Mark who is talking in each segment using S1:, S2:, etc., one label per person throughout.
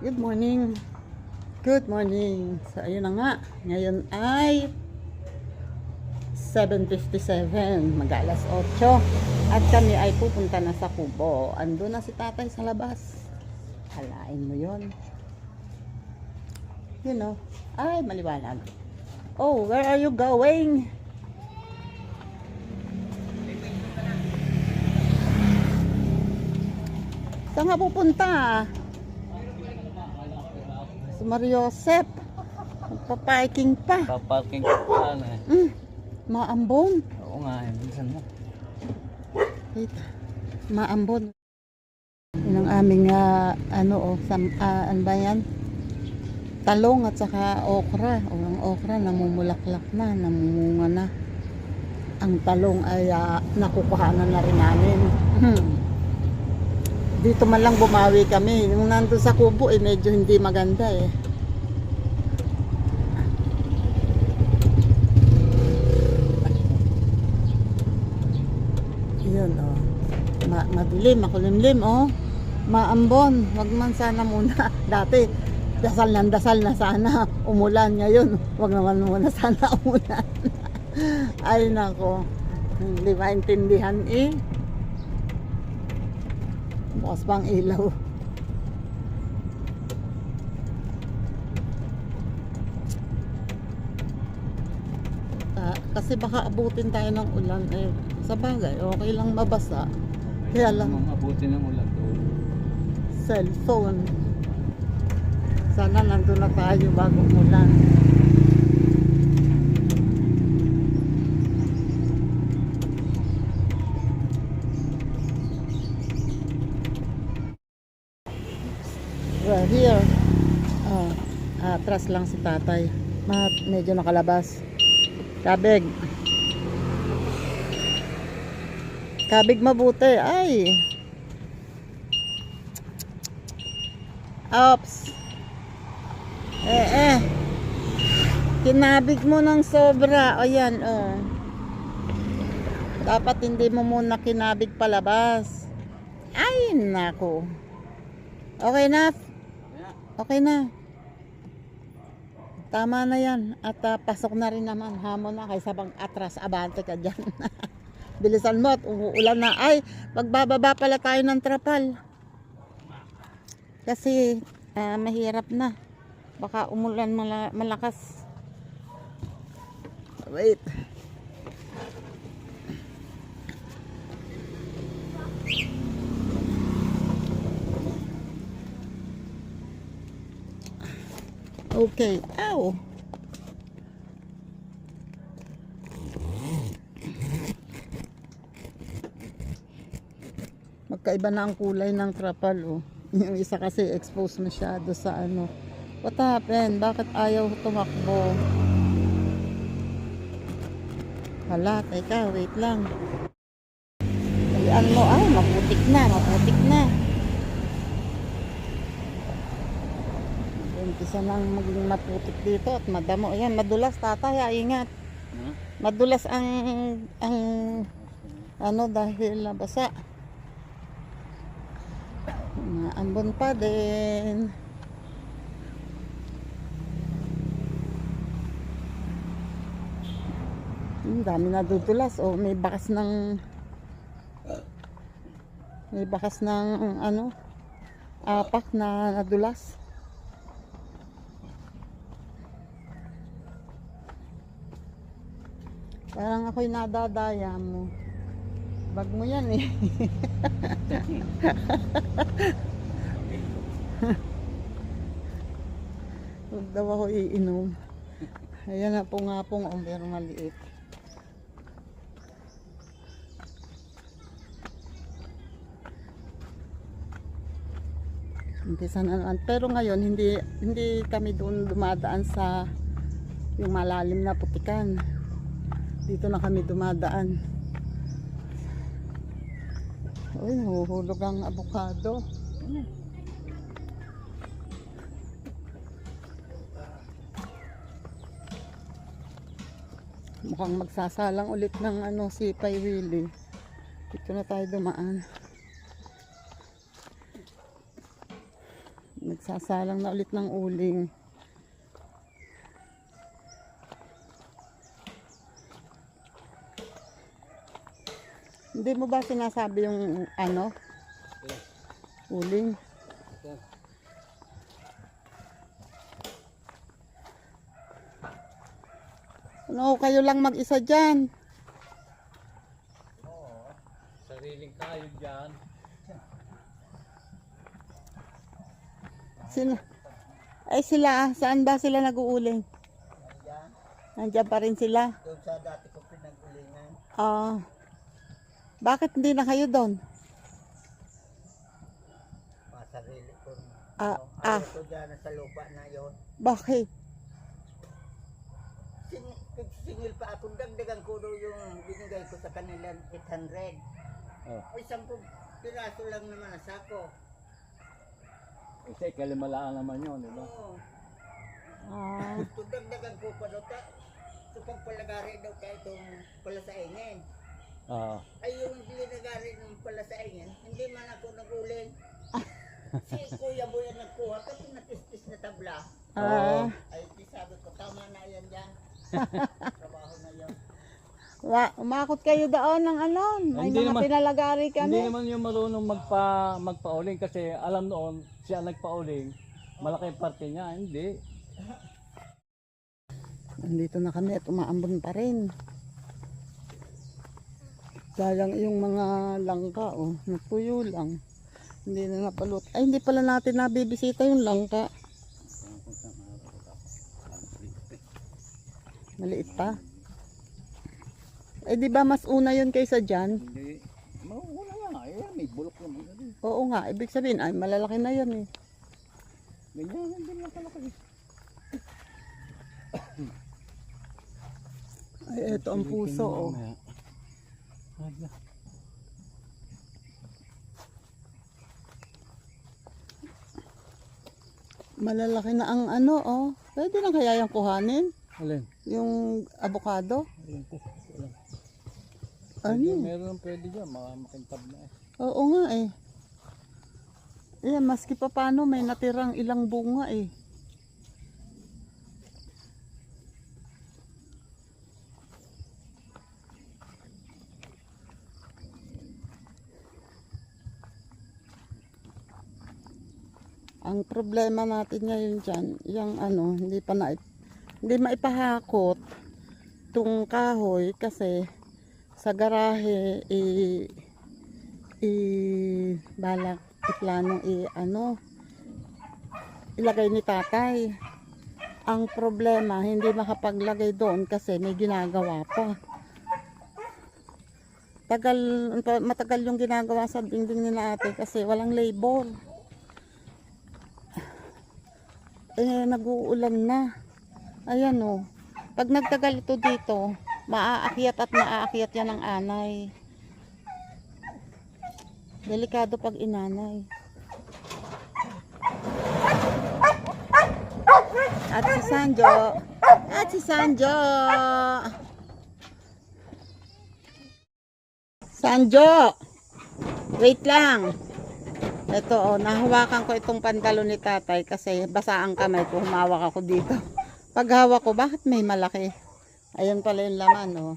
S1: Good morning. Good morning. So, ayun na nga. Ngayon ay 7:57. Mag-alas 8. At kami ay pupunta na sa Kubo. Ando na si tatay sa labas. Halain mo yon. You know. Ay, maliwanag. Oh, where are you going? Saan nga pupunta? Sa Mariosep. Magpa-parking pa.
S2: Paparking ko pa na eh.
S1: Maambon.
S2: Oo nga, minsan mo.
S1: Wait. Maambon. Yun ang aming ano ba yan? Talong at saka okra. O ang okra namumulaklak na, namumunga na. Ang talong ay nakukuhanan na rin namin. Dito man lang bumawi kami. Nung nandun sa Kubo medyo hindi maganda eh. Yun oh. Madilim, makulimlim oh. Maambon. Wag man sana muna. Dati dasal na sana umulan. Ngayon wag naman muna sana umulan. Ay nako. Hindi maintindihan eh. Bukas pang ilaw. Kasi baka abutin tayo ng ulan eh. Sa bagay, okay lang mabasa. Kaya lang
S2: Mabuti ng ulan doon.
S1: cellphone. Sana nandun na tayo bago umulan. We're here. Atras lang si tatay. Medyo nakalabas. Kabig. Kabig mabuti. Ay. Ops. Kinabig mo ng sobra. Ayan, oh. Dapat hindi mo muna kinabig palabas. Ay, nako. Okay na. Okay na. Tama na yan. At pasok na rin naman. Hamon na. Kaysa bang atras. Abante ka dyan. Bilisan mo at umuulan na. Ay, magbababa pala tayo ng trapal. Kasi mahirap na. Baka umulan malakas. Wait. Okay. Ow. Magkaiba na ang kulay ng trapal, oh. Yung isa kasi exposed masyado sa ano. What happened? Bakit ayaw tumakbo? Hala, teka, wait lang. Dalian mo, ay, maputik na. Umpisa nang maging maputik dito at madamo. Ayan, madulas tatay, ingat. Madulas ang ano dahil basa. Maambon pa din. Dami na dudulas. Oh, may bakas ng ano apak na nadulas. Parang ako'y nadadaya mo. Bag mo yan eh. Huwag daw ako iinom. Ayan na po nga pong pero maliit. Umpisa na naman. Pero ngayon hindi kami doon dumadaan sa yung malalim na putikan. Dito na kami dumadaan. Uy, nahuhulog ang avocado. Mukhang magsasalang ulit ng ano si Pai Willie. Dito na tayo dumaan. Sasalang na ulit ng uling. Hindi mo ba sinasabi yung ano? Uling? Ano, kayo lang mag-isa dyan.
S2: Oo. Sariling kayo dyan.
S1: Ay sila, saan ba sila nag-uuling? Nandiyan pa rin sila.
S3: Doon sa dati ko pinag-ulingan.
S1: Bakit hindi na kayo doon?
S3: Masarili ko.
S1: Ah.
S3: Ayaw ko dyan sa lupa na yon.
S1: Bakit?
S3: Singil pa ako. Dagdagan ko doon yung binigay ko sa kanila 800.
S2: Oh.
S3: Ay, 10 piraso lang naman ang sako.
S2: Kasi kalimalaan naman yun, di ba?
S3: Oo.
S1: Ah,
S3: Dagdagan ko pa doon. So pagpalagari daw ka itong palasaingin.
S2: Oo.
S3: Ay yung linagari ng palasaingin, hindi man ako nag-uling. Si Kuya Boy ang nagkuha kasi natistis na tabla. Ay di sabi ko, tama na yan dyan. Trabaho na yan.
S1: umakot kayo doon ng ano, may
S2: Hindi
S1: mga
S2: naman-
S1: pinalagari
S2: Hindi
S1: kami.
S2: naman yung marunong magpa-uling kasi alam noon siya nagpa-uling. Malaki parte niya, hindi.
S1: Nandito na kami at umaambon pa rin. Sayang yung mga langka, natuyo lang. Hindi na napalot. Ay, hindi pala natin nabibisita yung langka. Maliit pa. Eh, di ba mas una yun kaysa dyan?
S2: Hindi. Wala nga, may bulok naman.
S1: Oo nga, ibig sabihin, ay malalaki na yan eh.
S2: Ganyan din lang kalaki.
S1: Ay, eto ang puso, Malalaki na ang ano, Pwede na kaya yung kuhanin?
S2: Alin?
S1: Yung avocado?
S2: Alin po? Wala.
S1: Ano?
S2: Meron pwede dyan, makintab na eh.
S1: Oo nga eh. Ayan, maski pa paano may natirang ilang bunga eh. Ang problema natin ngayon dyan, yung ano, hindi maipahakot itong kahoy kasi sa garahe balak planong ilagay ni tatay. Ang problema hindi makapaglagay doon kasi may ginagawa pa. Matagal yung ginagawa sa dingding ni ate kasi walang labor. Nag-uulan na. Ayan pag nagtagal ito dito, maaakyat at maaakyat yan ng anay. Delikado pag inanay. At si Sanjo. Sanjo! Wait lang. Ito nahawakan ko itong pantalon ni tatay kasi basa ang kamay ko. Humawak ako dito. Pag hawak ko, bakit may malaki? Ayun pala yung laman,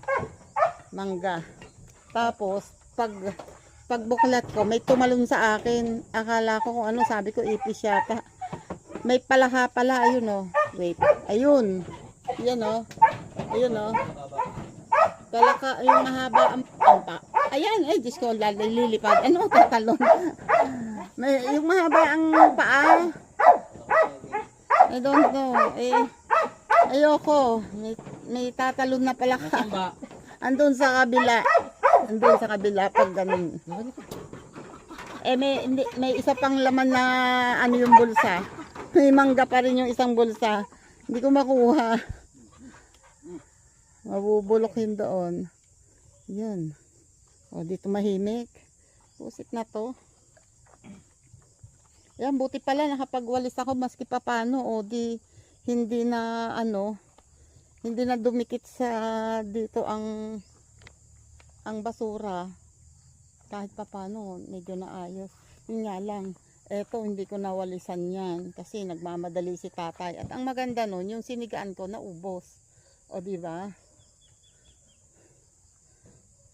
S1: mangga. Tapos, pag buklat ko, may tumalon sa akin. Akala ko kung ano, sabi ko ipis yata. May palaha pala, ayun Wait, ayun. Yan ayun Palaka, yung mahaba ang pampa. Ayan, Diyos ko, lilipad. Ano, tatalon? Yung mahaba ang paa. I don't know. Ayoko. May tatalon na pala ka. Andun sa kabila pag ganun. May isa pang laman na ano yung bulsa. May mangga pa rin yung isang bulsa. Hindi ko makuha. Mabubulokin doon. Yan. Dito mahimik. Pusit na to. Yan, buti pala nakapagwalis ako maski pa paano. Hindi na hindi na dumikit sa dito ang basura. Kahit pa paano, medyo naayos. Yun nga lang. Eto, hindi ko nawalisan yan kasi nagmamadali si tatay. At ang maganda nun, yung sinigaan ko naubos. O, di ba?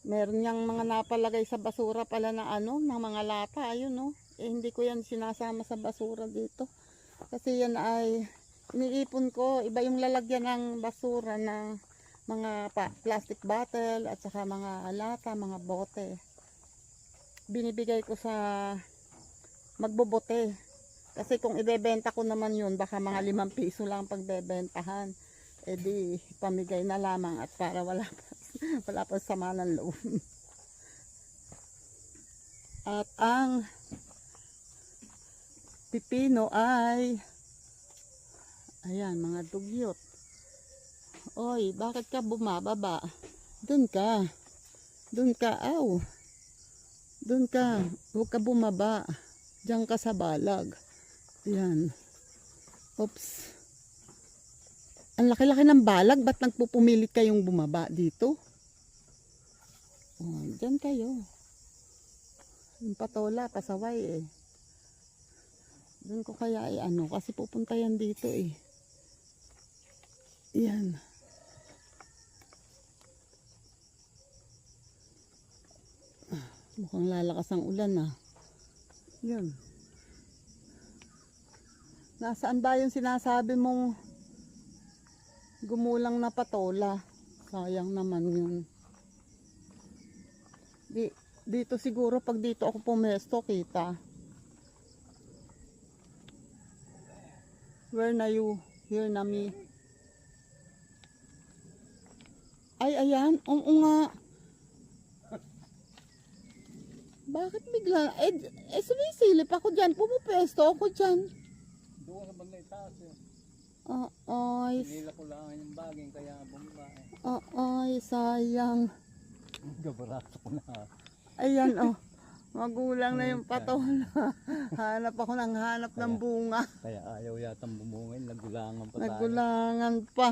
S1: Meron niyang mga napalagay sa basura pala na ano, ng mga lata. Ayun, no? Eh, hindi ko yan sinasama sa basura dito. Kasi yan ay iniipon ko. Iba yung lalagyan ng basura ng mga plastic bottle at saka mga lata, mga bote. Binibigay ko sa magbobote. Kasi kung ibebenta ko naman yun, baka mga 5 piso lang pagbebentahan. E di, pamigay na lamang at para wala pa sama ng loob. At ang pipino ay, ayan, mga dugyot. Oy, bakit ka bumababa? Doon ka. Doon ka, aw. Doon ka. Huwag ka bumaba. Diyan ka sa balag. Yan. Oops. Ang laki-laki ng balag. Ba't nagpupumilit kayong bumaba dito? Oh, diyan kayo. Yung patola, pasaway eh. Doon ko kaya ano. Kasi pupunta yan dito eh. Yan. Mukhang lalakas ang ulan ah. Yun. Nasaan ba yung sinasabi mong gumulang na patola? Sayang naman yun. Dito siguro pag dito ako pumesto kita. Where na you? Here na me. Ay, ayan. Oo nga. Bakit bigla? Sumisilip ako dyan. Pumupesto ako dyan.
S2: Doon sa banda itaas eh.
S1: Ay,
S2: Hinila ko lang yung baging kaya bumaba eh.
S1: ay, sayang.
S2: Gabarato ko na.
S1: Ayan, oh. Magulang na yung patola. Hanap ako ng hanap ng bunga.
S2: Kaya ayaw yatang bumungin. Nagulangan pa tayo.
S1: Nagulangan pa.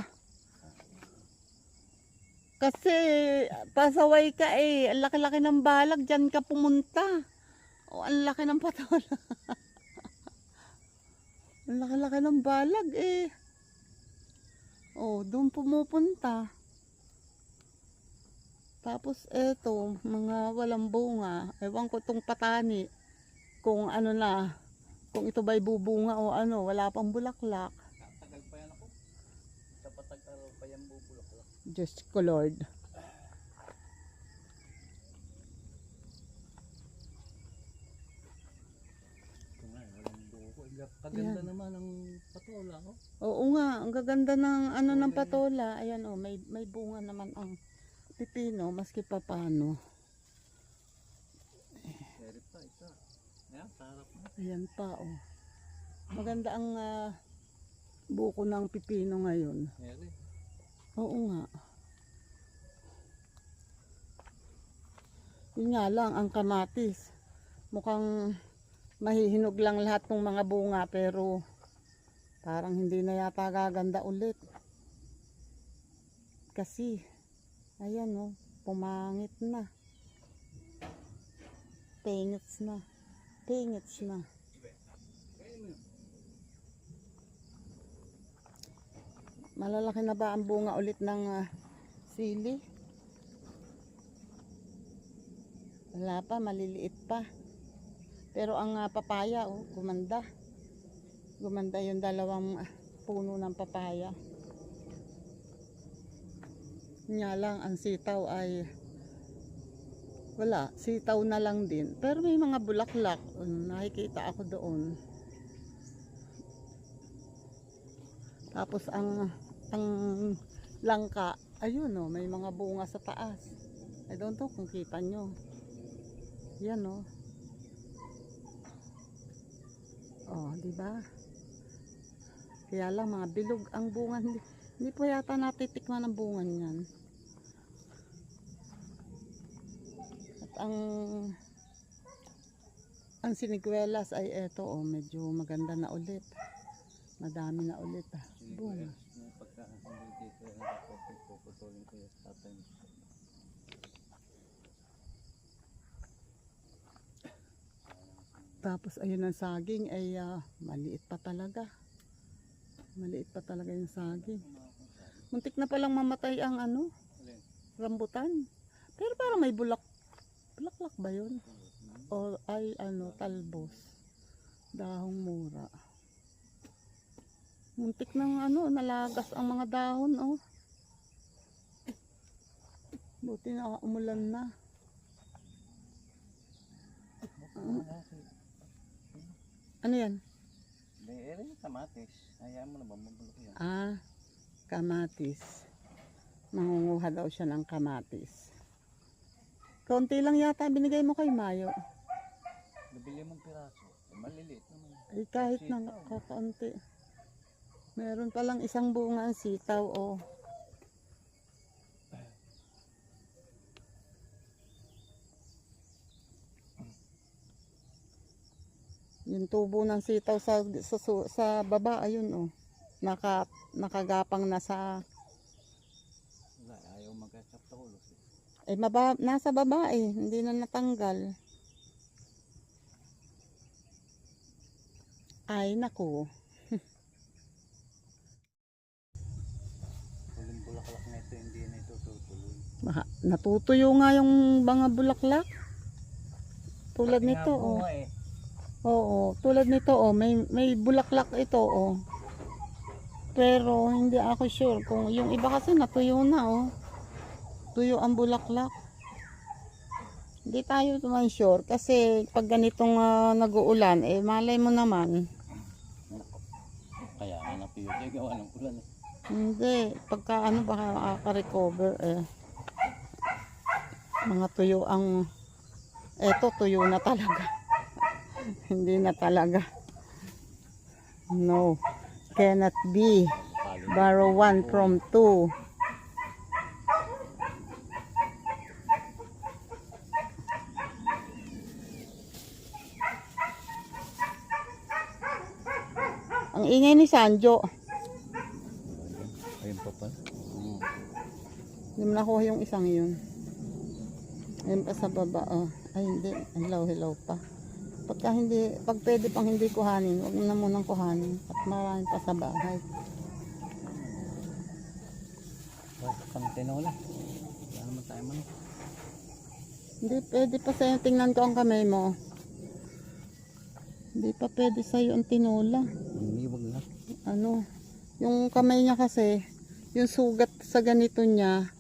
S1: Kasi pasaway ka eh. Ang laki-laki ng balag. Diyan ka pumunta. O, ang laki ng patola. Ang laki-laki ng balag eh. O, doon pumupunta. Tapos eto, mga walang bunga. Ewan ko itong patani. Kung ano na. Kung ito ba'y bubunga o ano. Wala pang bulaklak.
S2: Tagal pa yan ako. Sa patag-araw pa yan bubulak-lak.
S1: Diyos ko Lord.
S2: Ito nga, walang buko. Kaganda naman ang patola ko.
S1: Oo nga, ang gaganda ng ano ng patola. Ayan oh, may bunga naman ang pipino maski pa paano.
S2: Pero pa, isa. Ayan, sarap na.
S1: Ayan pa oh. Maganda ang buko ng pipino ngayon.
S2: Eri.
S1: Oo nga. Yun nga lang, ang kamatis. Mukhang mahihinog lang lahat ng mga bunga pero parang hindi na yata gaganda ulit. Kasi, ayan oh, pumangit na. Pengits na. Pengits na. Malalaki na ba ang bunga ulit ng sili? Wala pa, maliliit pa. Pero ang papaya, oh, gumanda. Gumanda yung 2 puno ng papaya. Nga lang, ang sitaw ay wala, sitaw na lang din. Pero may mga bulaklak, nakikita ako doon. Tapos ang langka, ayun oh, may mga bunga sa taas. I don't know kung kita nyo. Yan oh. Oh, di ba? Kaya lang mga bilog ang bunga, hindi po yata natitikman ang bunga niyan. At ang siniguelas ay eto oh, medyo maganda na ulit. Madami na ulit ah. Bunga.
S2: Pagka hindi dito, puputulin ko yung tatay.
S1: Tapos ayun ang saging ay maliit pa talaga. Maliit pa talaga yung saging. Muntik na palang mamatay ang rambutan. Pero parang may bulaklak ba yun? O ay talbos. Dahong mura. Muntik nang nalagas ang mga dahon Buti na umulan na. Ano yan?
S2: Hindi, kamatis. Hayaan mo na ba mabulok yan?
S1: Kamatis. Mangunguha daw siya ng kamatis. Kaunti lang yata binigay mo kay Mayo.
S2: Nabili mong piraso. Maliliit naman.
S1: Ay kahit na kakaunti. Meron palang isang bunga ang sitaw Yung tubo ng sitaw sa baba, ayun nakagapang na sa
S2: Wala, ayaw mag-ketchup sa ulo.
S1: nasa baba hindi na natanggal. Ay naku.
S2: Huling bulaklak na ito, hindi na ito tutuloy.
S1: Natutuyo nga yung mga bulaklak. Tulad nito Oo, tulad nito may bulaklak ito Pero hindi ako sure kung yung iba kasi natuyo na Tuyo ang bulaklak. Hindi tayo naman sure kasi pag ganitong nag-uulan malay mo naman.
S2: Kaya na napiyo kayo gawa ng ulan
S1: Hindi, pagka baka makaka-recover Mga tuyo ang eto tuyo na talaga. Hindi na talaga. No, cannot be. Borrow 1 from 2. Ang ingay ni Sanjo.
S2: Ayun pa pa.
S1: Hindi mo nakuha yung isang yun. Ayun pa sa baba. Ay hindi, hilaw pa. Pag pwede pang hindi kuhanin, huwag na munang kuhanin. At marami pa sa bahay.
S2: Pang tinola. Wala naman tayo man.
S1: Hindi pwede pa sa'yo. Tingnan ko ang kamay mo. Hindi pa pwede sa'yo ang tinola.
S2: Hindi, wag na.
S1: Yung kamay niya kasi, yung sugat sa ganito niya,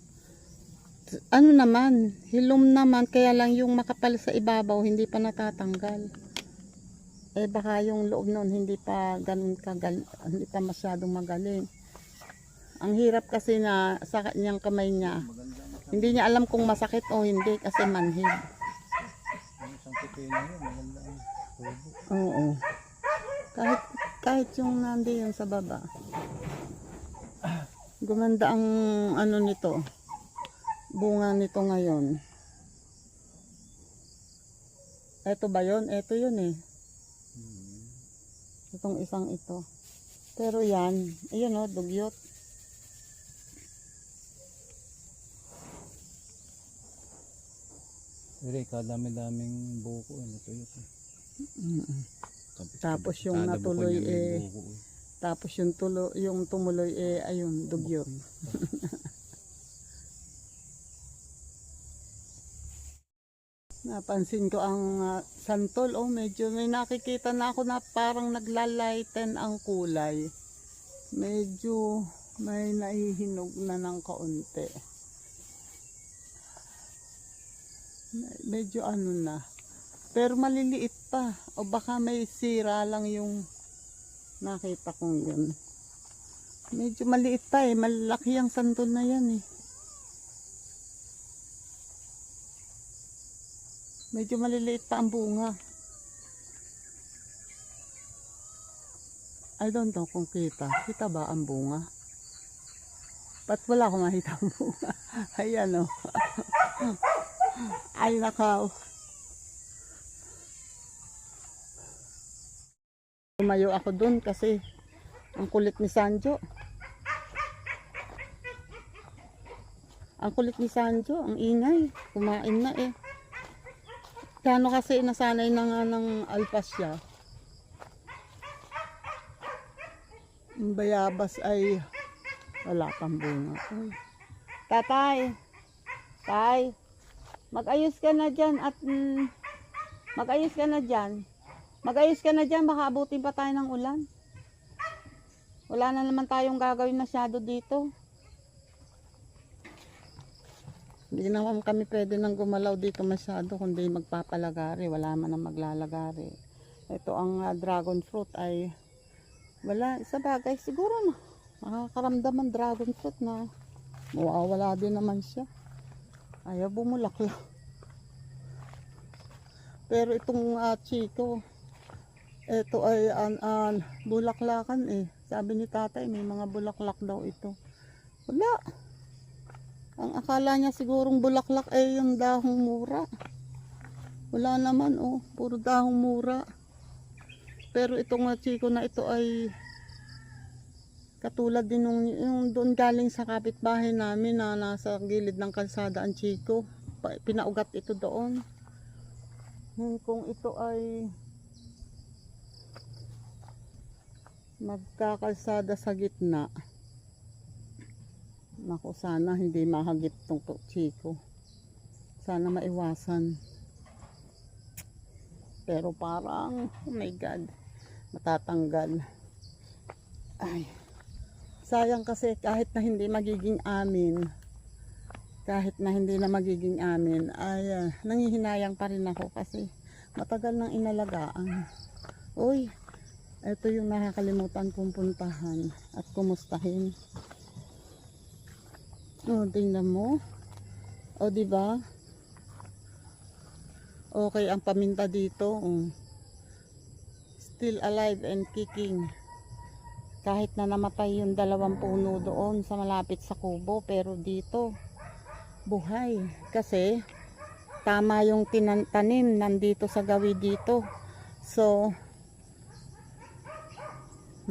S1: naman, hilom naman, kaya lang yung makapal sa ibabaw, hindi pa natatanggal. Baka yung loob nun, hindi pa hindi pa masyadong magaling. Ang hirap kasi na sa kanyang kamay niya, hindi niya alam kung masakit o hindi kasi manhid.
S2: Yung isang pipino yun, maganda ang tubo.
S1: Oo. Kahit yung nandiyan sa baba. Gumanda ang nito. Bunga nito ngayon. Ito ba yun? Ito yun Itong isang ito. Pero yan, ayun dugyot.
S2: Pero kadami-daming buko natuyot
S1: Tapos yung natuloy tapos yung tumuloy ayun, dugyot. Napansin ko ang santol, medyo may nakikita na ako na parang naglalighten ang kulay. Medyo may nahihinog na ng kaunti. Medyo na. Pero maliliit pa. O baka may sira lang yung nakita kong yun. Medyo maliit pa malaki ang santol na yan Medyo maliliit pa ang bunga. I don't know kung kita. Kita ba ang bunga? Ba't wala akong makita ang bunga? Ayan Ay nakaw. Tumayo ako dun kasi ang kulit ni Sanjo. Ang kulit ni Sanjo, ang ingay. Kumain na Kano kasi nasanay na nga ng alpasya. Ang bayabas ay wala pang bunga. Uy. Tatay, tay, mag-ayos ka na dyan at mag-ayos ka na dyan. Mag-ayos ka na dyan, baka abutin pa tayo ng ulan. Wala na naman tayong gagawin masyado dito. Hindi naman kami pwede nang gumalaw dito masyado kundi magpapalagari. Wala man ang maglalagari. Ito ang dragon fruit ay wala. Sa bagay siguro na makakaramdam ang dragon fruit na mawawala din naman siya. Ayaw bumulaklak. Pero itong chiko, ito ay bulaklakan eh. Sabi ni tatay may mga bulaklak daw ito. Wala. Ang akala niya sigurong bulaklak ay yung dahong mura. Wala naman oh, puro dahong mura. Pero itong chiko na ito ay katulad din yung doon galing sa kapitbahay namin na nasa gilid ng kalsada ang chiko. Pinaugat ito doon. Kung ito ay magkakalsada sa gitna, naku, sana hindi mahagip tong chiko. Sana maiwasan. Pero parang, oh my God, matatanggal. Ay, sayang kasi kahit na hindi magiging amin, ay nangihinayang pa rin ako kasi matagal nang inalagaan. Uy, ito yung nakakalimutan kong puntahan at kumustahin. Oh, tingnan mo. Oh, di ba? Okay ang paminta dito. Oh. Still alive and kicking. Kahit na namatay yung 2 puno doon sa malapit sa kubo, pero dito buhay. Kasi tama yung tanim nandito sa gawi dito. So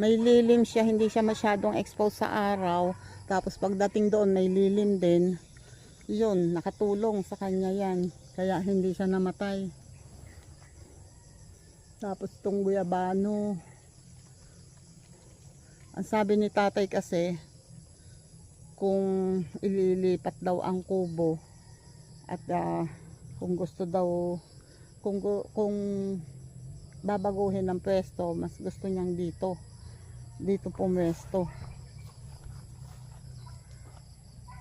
S1: may lilim siya, hindi siya masyadong exposed sa araw. Tapos pagdating doon may lilim din. Yun, nakatulong sa kanya yan. Kaya hindi siya namatay. Tapos itong guyabano. Ang sabi ni tatay kasi, kung ililipat daw ang kubo at kung gusto daw, kung babaguhin ng pwesto, mas gusto niyang dito pumwesto.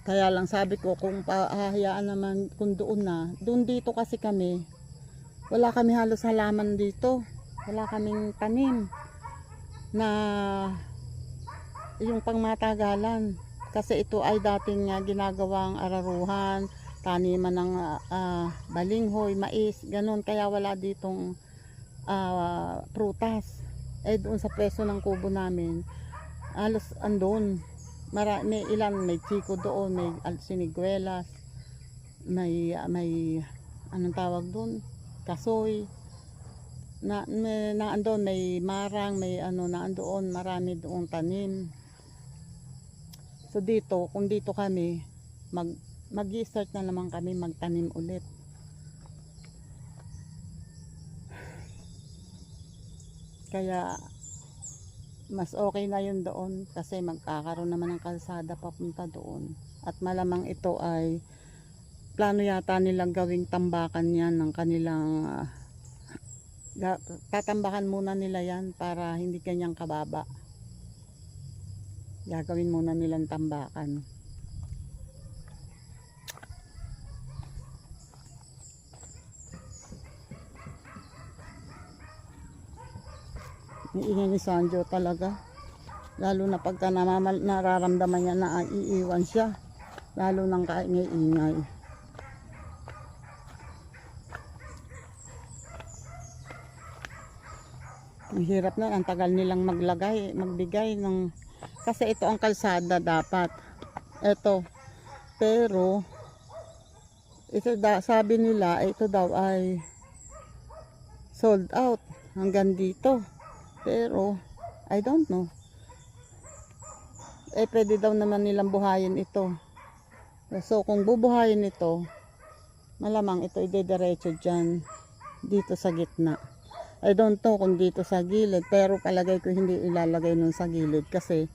S1: Kaya lang sabi ko, kung pahahayaan naman kung doon dito kasi kami, wala kami halos halaman dito, wala kaming tanim na yung pangmatagalan, kasi ito ay dating ginagawang araruhan, taniman ng balinghoy, mais, ganun. Kaya wala ditong prutas. Doon sa pwesto ng kubo namin, halos andun. May chiko doon, may siniguelas, may anong tawag doon, kasoy, andun, may marang, may andoon, marami doon tanim. So dito, kung dito kami, mag-i-start na naman kami magtanim ulit. Kaya mas okay na yun doon kasi magkakaroon naman ng kalsada papunta doon. At malamang ito ay plano yata nilang gawing tambakan yan ng kanilang tatambakan muna nila yan para hindi kanyang kababa. Gagawin muna nilang tambakan. Iingay ni Sanjo talaga. Lalo na pagka nararamdaman niya na iiwan siya. Lalo nang kaingay-ingay. Ang hirap na, ang tagal nilang magbigay ng, kasi ito ang kalsada dapat. Ito. Pero ito sabi nila, ito daw ay sold out hanggang dito. Pero I don't know. Pwede daw naman nilang buhayin ito. So kung bubuhayin ito, malamang ito idediretso dyan. dito sa gitna. I don't know kung dito sa gilid, pero palagay ko hindi ilalagay nun sa gilid kasi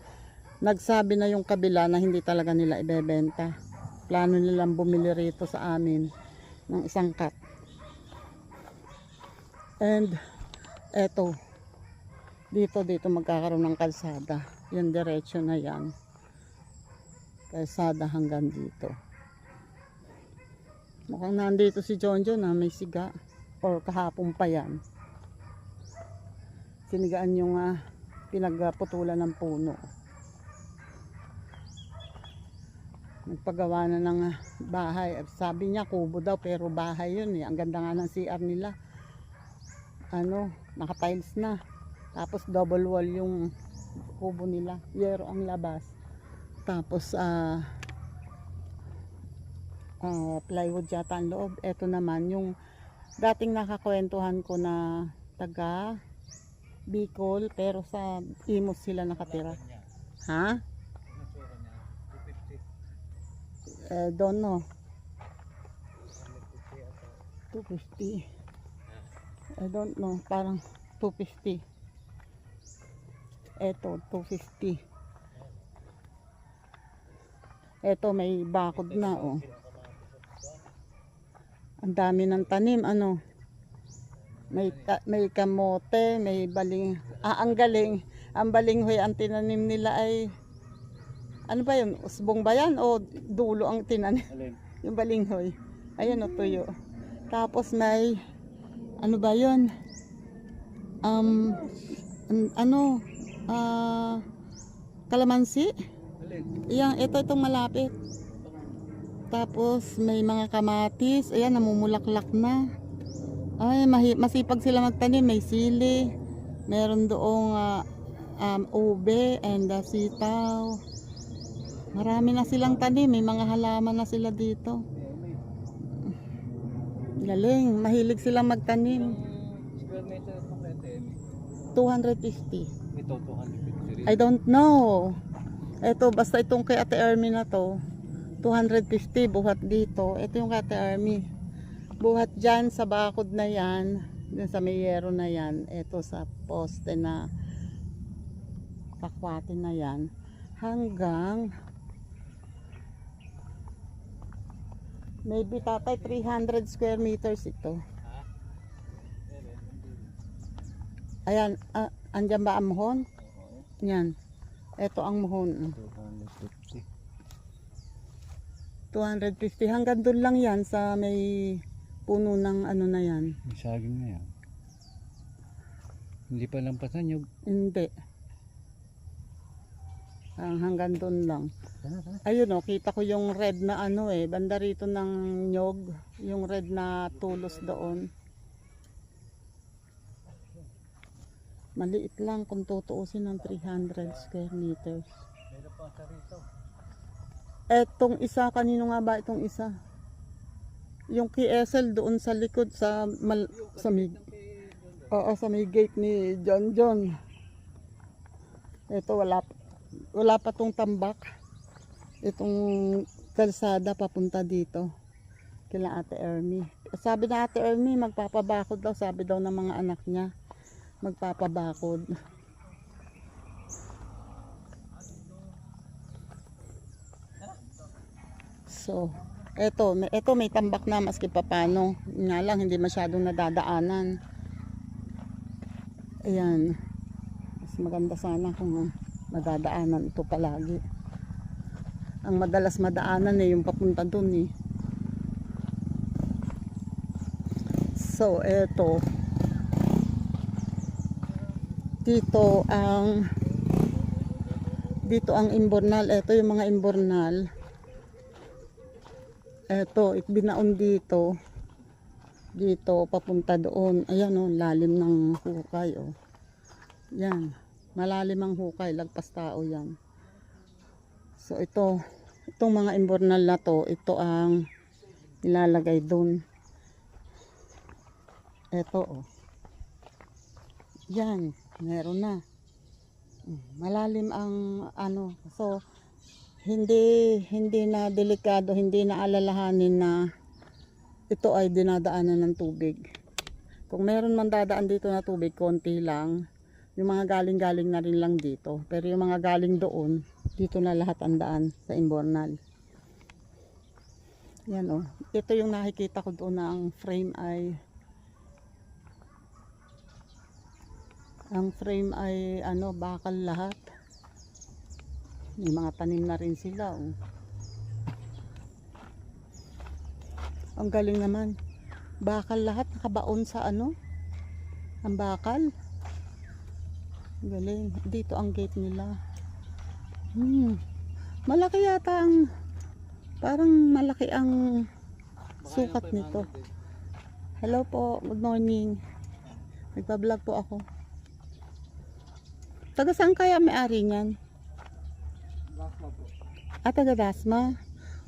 S1: nagsabi na yung kabila na hindi talaga nila ibebenta. Plano nilang bumili rito sa amin ng isang cut. And eto, dito magkakaroon ng kalsada. Yung diretso na yan. Kalsada hanggang dito. Mukhang nandito si Jonjo na may siga. Or kahapon pa yan. Sinigaan yung pinagputulan ng puno. Nagpagawa na ng bahay. Sabi niya kubo daw pero bahay yun eh. Ang ganda nga ng CR nila. Naka-tiles na. Tapos double wall yung kubo nila. Yero ang labas. Tapos plywood yata ang loob. Ito naman yung dating nakakwentuhan ko na taga Bicol pero sa Imus sila nakatira. Ha? Don't know. 250. I don't know. Parang 250. Eto, 250. Eto, may bakod na, oh. Ang dami ng tanim, May kamote, may baling. Ang galing. Ang balinghoy, ang tinanim nila ay ano ba yun? Usbong ba yan? O dulo ang tinanim? Yung balinghoy. Ayun o, tuyo. Tapos may ano ba yun? Kalamansi? Ayan, itong malapit. Tapos may mga kamatis. Ayan, namumulaklak na. Ay, masipag sila magtanim. May sili. Meron doong ube and sitaw. Marami na silang tanim, may mga halaman na sila dito. Galing, mahilig silang magtanim.
S2: Square meter ng KTM.
S1: 250.
S2: Ito, 250 rin.
S1: I don't know. Ito, basta itong kay Ate Ermi na to, 250 buhat dito. Ito yung kay Ate Ermi. Buhat dyan sa bakod na yan, dun sa mayero na yan, ito sa poste na pakwate na yan, hanggang maybe tatay 300 square meters ito. Ayan, andyan ba ang muhon? Yan. Ito ang muhon. 250. Hanggang doon lang yan sa may puno ng na yan.
S2: May saging na yan. Hindi pa lampasan yung...
S1: Hindi. Hanggang doon lang. Ayun o, kita ko yung red na banda rito ng nyog. Yung red na tulos doon. Maliit lang kung tutuusin ng 300 square meters. Etong isa, kanino nga ba itong isa? Yung KSL doon sa likod sa may gate ni John. Ito wala pa tong tambak. Itong kalsada papunta dito kila Ate Ermi. Sabi na Ate Ermi magpapabakod daw, sabi daw ng mga anak niya magpapabakod. So ito may tambak na maski papano, nga lang hindi masyadong nadadaanan. Ayan, mas maganda sana kung madadaanan ito palagi. Ang madalas madaanan yung papunta dun eh. So eto, dito ang imbornal. Eto yung mga imbornal. Eto, binaon dito papunta doon. Ayan lalim ng hukay yan, malalim ang hukay, lagpas tao yan. So itong mga imbornal na to, ito ang nilalagay doon. Eto yan, meron na. Malalim ang so hindi na delikado, hindi na alalahanin na ito ay dinadaanan ng tubig. Kung meron man dadaan dito na tubig, konti lang. Yung mga galing-galing na rin lang dito. Pero yung mga galing doon, dito na lahat ang daan sa Imbornal. Yan o. Ito yung nakikita ko doon na ang frame ay ano, bakal lahat. May mga tanim na rin sila o. Ang galing naman. Bakal lahat, nakabaon sa ano, ang bakal. Galing. Dito ang gate nila. Malaki yata ang, parang malaki ang sukat nito. Hello po, good morning. Nagpa-vlog po ako. Taga saan kaya may-ari niyan?
S2: Dasma po.
S1: Taga Dasma.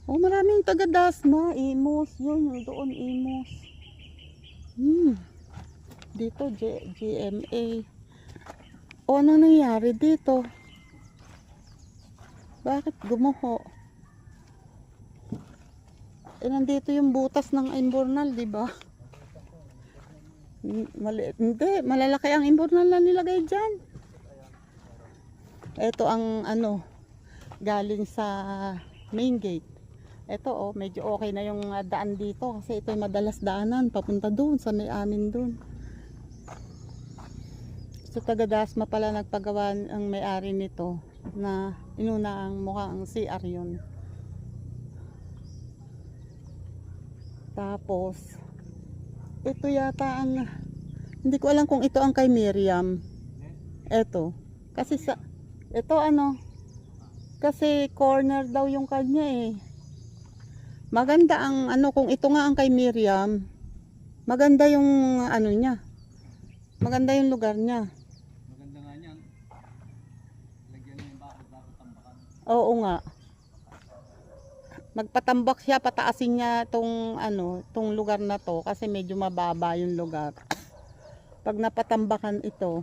S1: Oh, maraming taga Dasma. Imos, yun doon, Imos. Dito, GMA. O, ano nangyari dito? Bakit gumuho? Nandito yung butas ng Imbornal, di ba? Hindi, malalaki ang Imbornal na nilagay dyan. Ito ang ano, galing sa main gate. Ito oh, medyo okay na yung daan dito kasi ito yung madalas daanan papunta doon sa may amin doon. So taga Dasma pala nagpagawa ang may-ari nito na inuna ang mukhang CR yun. Tapos ito yata ang, hindi ko alam kung ito ang kay Miriam. Ito kasi sa ito ano, kasi corner daw yung kanya eh. Maganda ang ano, kung ito nga ang kay Miriam, maganda yung ano niya. Maganda yung lugar niya.
S2: Maganda nga niyan. Lagyan niya yung bakod tambakan.
S1: Oo nga. Magpatambak siya, pataasin niya tong ano, tong lugar na to kasi medyo mababa yung lugar. Pag napatambakan ito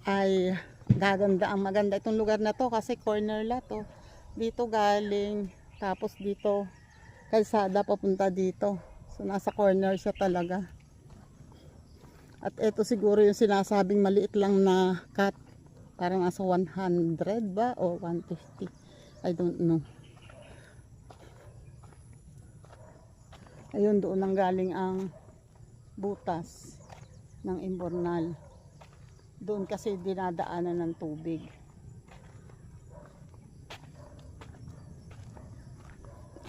S1: ay gaganda, ang maganda itong lugar na to kasi corner lot to. Dito galing, tapos dito kalsada papunta dito. So nasa corner siya talaga. At ito siguro yung sinasabing maliit lang na cut. Parang nasa 100 ba o 150. I don't know. Ayun, doon nang galing ang butas ng Imbornal. Doon kasi dinadaanan ng tubig.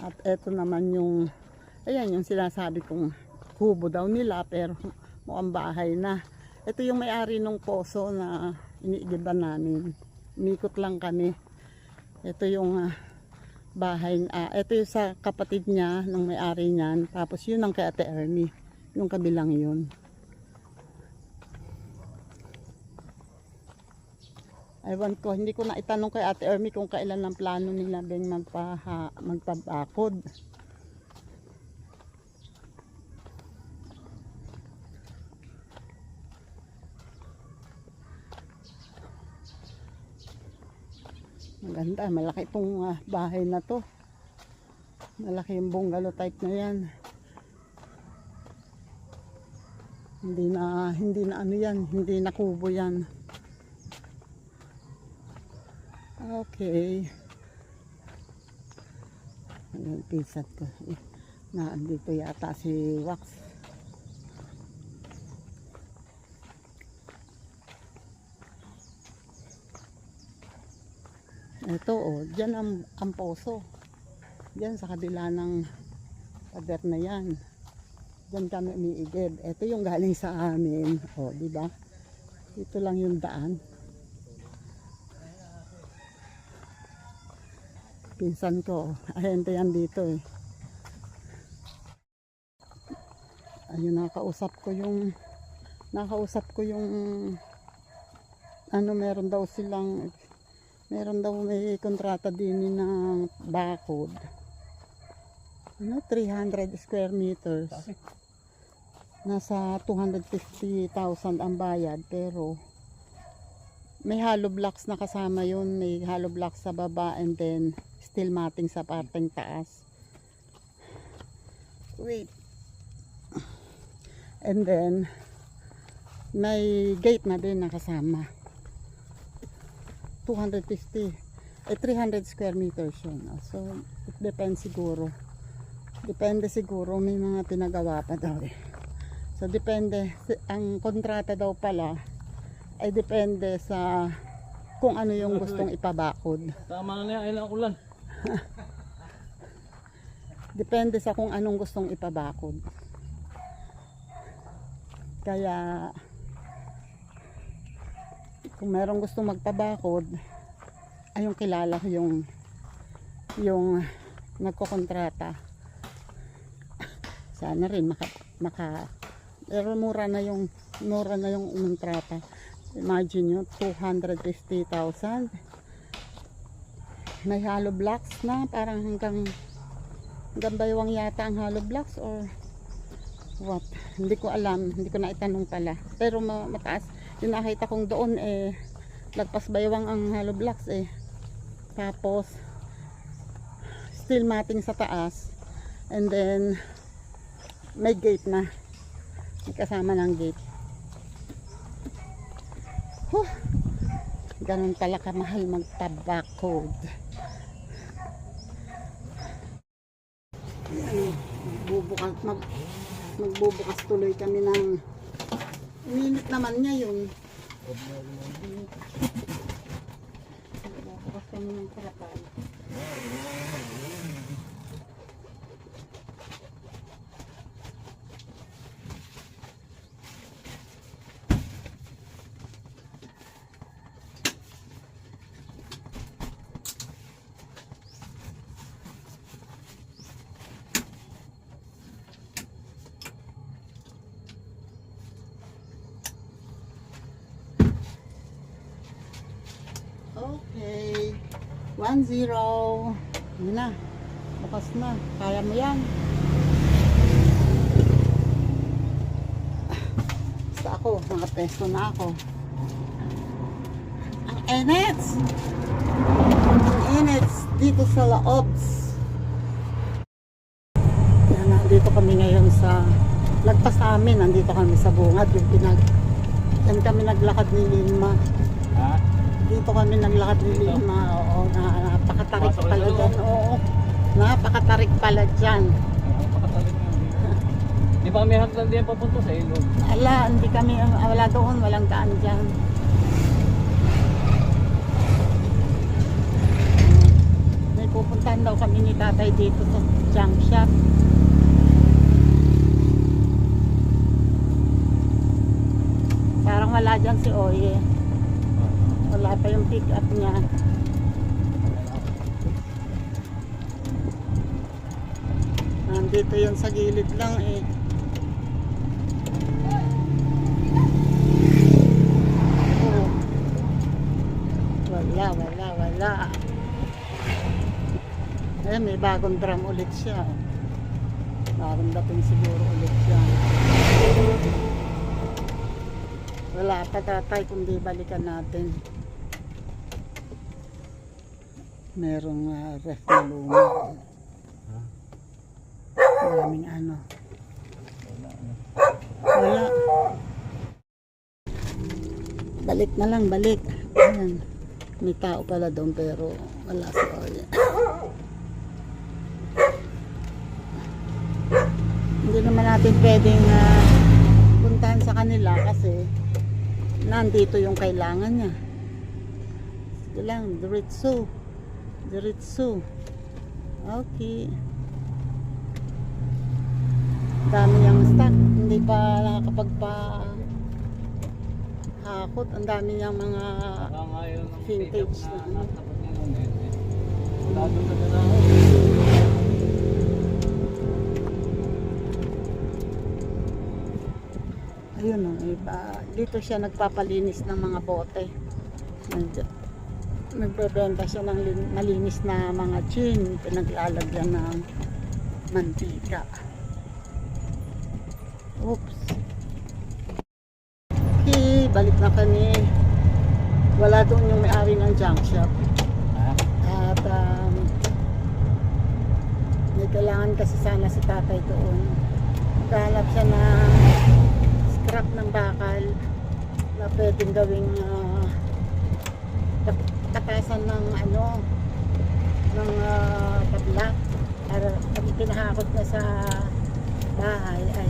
S1: At eto naman yung, ayan yung sinasabi kong kubo daw nila pero mukhang bahay na. Ito yung may-ari ng poso na iniigiban namin. Umikot lang kami. Ito yung bahay, ito yung sa kapatid niya ng may-ari niyan. Tapos yun ang kay Ate Ernie. Yung kabilang yun. Ewan ko, hindi ko na itanong kay Ate Ermi kung kailan ang plano nila din magpabakod. Maganda, malaki itong bahay na to. Malaki yung bungalow type na yan. Hindi na ano yan, hindi na kubo yan. Okay. Ayan, pisat ko. Naandito yata si Wax. Ito oh, dyan ang poso. Dyan sa kabila ng pader na yan. Dyan kami umiigib. Ito yung galing sa amin. Oh, di ba? Ito lang yung daan. Pinsan ko, ahente yan dito eh. Ayun, nakausap ko yung ano, meron daw may kontrata din ng bakod. Ano, 300 square meters. Nasa 250,000 ang bayad pero may hollow blocks na kasama yun. May hollow blocks sa baba and then steel matting sa parteng taas. Wait. And then, may gate na din nakasama. 250, 300 square meters yun. So, it depends siguro. Depende siguro, may mga pinagawa pa daw eh. So, depende. Ang kontrata daw pala, ay depende sa kung ano yung gustong ipabakod.
S2: Tama na yan, ayun ang ulan.
S1: Depende sa kung anong gustong ipabakod. Kaya kung merong gustong magpabakod, ay yung kilala ko yung nagkokontrata. Sana rin pero mura na yung kontrata. Imagine nyo, 250,000. May hollow blocks na, parang hanggang baywang yata ang hollow blocks or what. Hindi ko alam, hindi ko na itanong pala. Pero mataas. Yung nakita kong doon lagpas baywang ang hollow blocks Tapos steel matting sa taas. And then may gate na. May kasama ng gate. Ganun pala kamahal magpabakod. Magbubukas tuloy kami ng minute naman niya yun. Magbubukas kami ng trapal. Okay. 1-0. Ano na? Bukas na. Kaya mo yan. Basta ako. Nakapesto na ako. Ang enets! Ang enets dito sa Laobs. Yan, nandito kami ngayon sa lagpas amin. Nandito kami sa bungad. Yan kami naglakad ni Lima.
S2: Ha?
S1: Dito kami naglakad ni Lima. Oo, napakatarik pala dyan. Oo, napakatarik pala dyan.
S2: Napakatarik na. Di ba may hagdan din papunta sa ilog?
S1: Ala, hindi kami, wala doon, walang daan dyan. May pupuntahan daw kami ni tatay dito sa junk shop. Parang wala dyan si Oye. Wala pa yung pick up niya. Nandito yun sa gilid lang Oh. Wala. May bagong drum ulit siya. Bagong dating siguro ulit siya. Wala pa tatay, kundi balikan natin. Merong ref na luma. Maraming ano. Wala. Balik na lang, balik. Ayan. May tao pala doon pero wala si Oye. Hindi naman natin pwedeng puntahan sa kanila kasi nandito yung kailangan niya. Sige lang, diretso. Okay. Dami niyang stock. Hindi pa nakakapagpa-hakot. Ang dami niyang mga vintage na ano.
S2: Wala doon sa ganaho.
S1: Ayun dito siya nagpapalinis ng mga bote. Nagbebenta siya ng malinis na mga gin, pinaglalagyan ng mantika. Oops. Okay, balik na kami. Wala doon yung may-ari ng junk shop. At may kailangan kasi sana si tatay doon. Maghanap siya na harap ng bakal na pwedeng gawing takasan ng ng tabla para pag pinahakot na sa bahay ay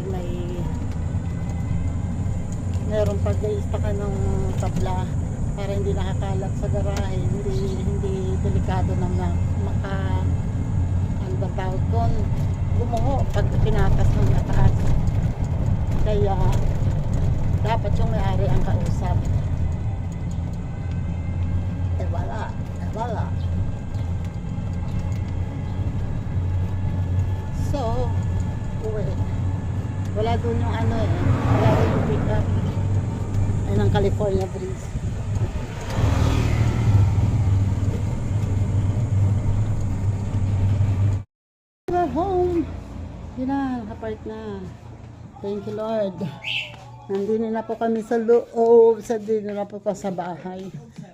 S1: mayroong pag-iistakan ng tabla para hindi nakakalat sa garahe, hindi delikado na ano ba tawag doon, gumuho pag pinatas ng mataas. Kaya dapat yung may-ari ang kausap. Wala. So, uwi. Wala doon yung wala doon yung pick up. Ay, ng California breeze. We're home. Yun na, nakapark na. Thank you, Lord. Nandito na po kami sa loob. Dito na po sa bahay.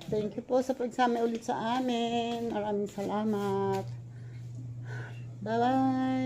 S1: Thank you po sa pagsama ulit sa amin. Maraming salamat. Bye-bye.